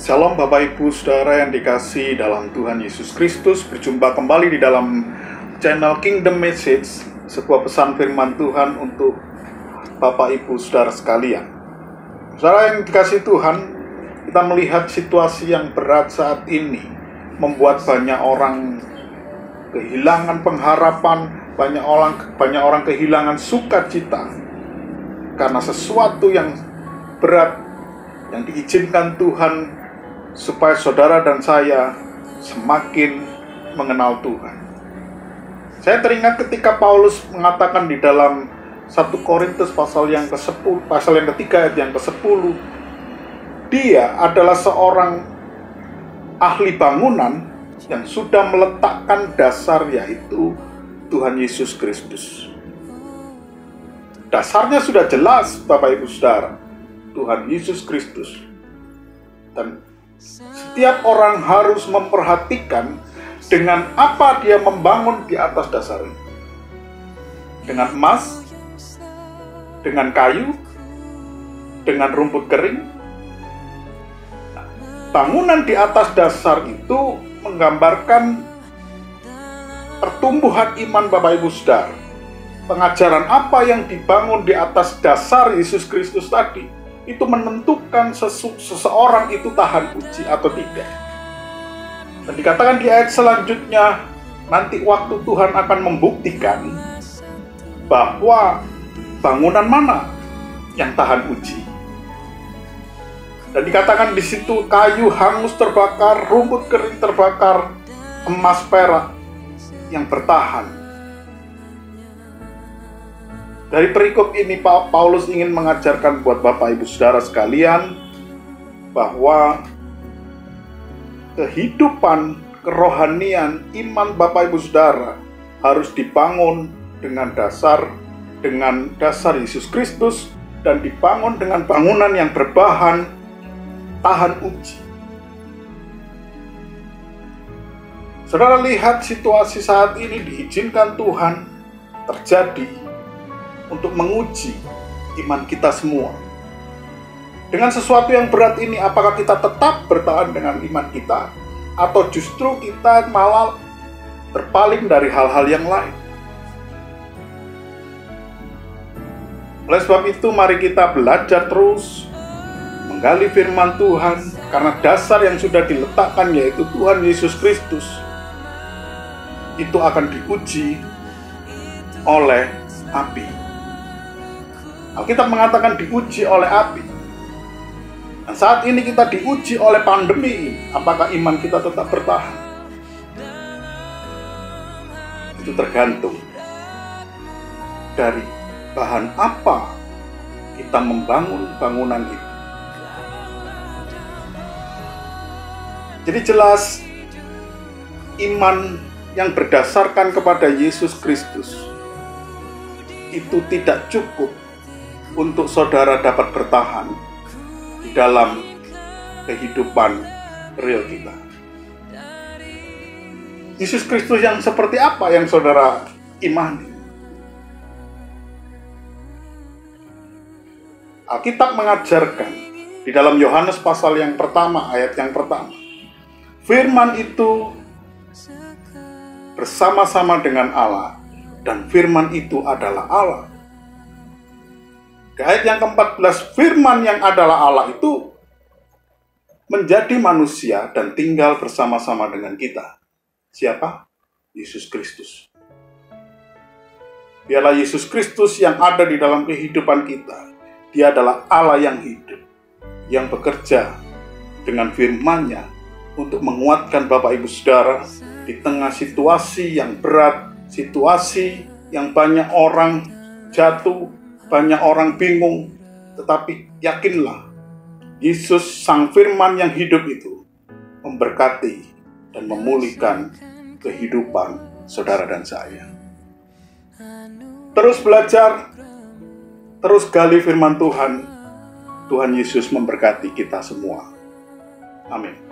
Shalom Bapak Ibu Saudara yang dikasihi dalam Tuhan Yesus Kristus. Berjumpa kembali di dalam channel Kingdom Message, sebuah pesan firman Tuhan untuk Bapak Ibu Saudara sekalian. Saudara yang dikasihi Tuhan, kita melihat situasi yang berat saat ini membuat banyak orang kehilangan pengharapan, banyak orang kehilangan sukacita karena sesuatu yang berat yang diizinkan Tuhan supaya saudara dan saya semakin mengenal Tuhan. Saya teringat ketika Paulus mengatakan di dalam 1 Korintus pasal yang ke-10, pasal yang ketiga ayat yang ke-10, dia adalah seorang ahli bangunan yang sudah meletakkan dasar, yaitu Tuhan Yesus Kristus. Dasarnya sudah jelas, Bapak Ibu Saudara, Tuhan Yesus Kristus. Dan setiap orang harus memperhatikan dengan apa dia membangun di atas dasar ini. Dengan emas, dengan kayu, dengan rumput kering. Bangunan di atas dasar itu menggambarkan pertumbuhan iman Bapak Ibu Saudara. Pengajaran apa yang dibangun di atas dasar Yesus Kristus tadi itu menentukan seseorang itu tahan uji atau tidak. Dan dikatakan di ayat selanjutnya, nanti waktu Tuhan akan membuktikan bahwa bangunan mana yang tahan uji. Dan dikatakan di situ kayu hangus terbakar, rumput kering terbakar, emas perak yang bertahan. Dari perikop ini Paulus ingin mengajarkan buat Bapak Ibu Saudara sekalian bahwa kehidupan kerohanian iman Bapak Ibu Saudara harus dibangun dengan dasar Yesus Kristus dan dibangun dengan bangunan yang berbahan tahan uji. Saudara lihat situasi saat ini diizinkan Tuhan terjadi untuk menguji iman kita semua. Dengan sesuatu yang berat ini, apakah kita tetap bertahan dengan iman kita, atau justru kita malah berpaling dari hal-hal yang lain? Oleh sebab itu, mari kita belajar terus menggali firman Tuhan, karena dasar yang sudah diletakkan, yaitu Tuhan Yesus Kristus, itu akan diuji oleh api. Alkitab mengatakan diuji oleh api. Dan saat ini kita diuji oleh pandemi. Apakah iman kita tetap bertahan? Itu tergantung dari bahan apa kita membangun bangunan itu. Jadi jelas iman yang berdasarkan kepada Yesus Kristus itu tidak cukup untuk saudara dapat bertahan di dalam kehidupan real kita. Yesus Kristus yang seperti apa yang saudara imani? Alkitab mengajarkan di dalam Yohanes pasal yang pertama, ayat yang pertama, firman itu bersama-sama dengan Allah, dan firman itu adalah Allah. Di ayat yang ke-14, firman yang adalah Allah itu menjadi manusia dan tinggal bersama-sama dengan kita. Siapa? Yesus Kristus. Dialah Yesus Kristus yang ada di dalam kehidupan kita. Dia adalah Allah yang hidup, yang bekerja dengan firman-Nya untuk menguatkan Bapak Ibu Saudara di tengah situasi yang berat, situasi yang banyak orang jatuh, banyak orang bingung, tetapi yakinlah, Yesus Sang Firman yang hidup itu memberkati dan memulihkan kehidupan saudara dan saya. Terus belajar, terus gali firman Tuhan. Tuhan Yesus memberkati kita semua. Amin.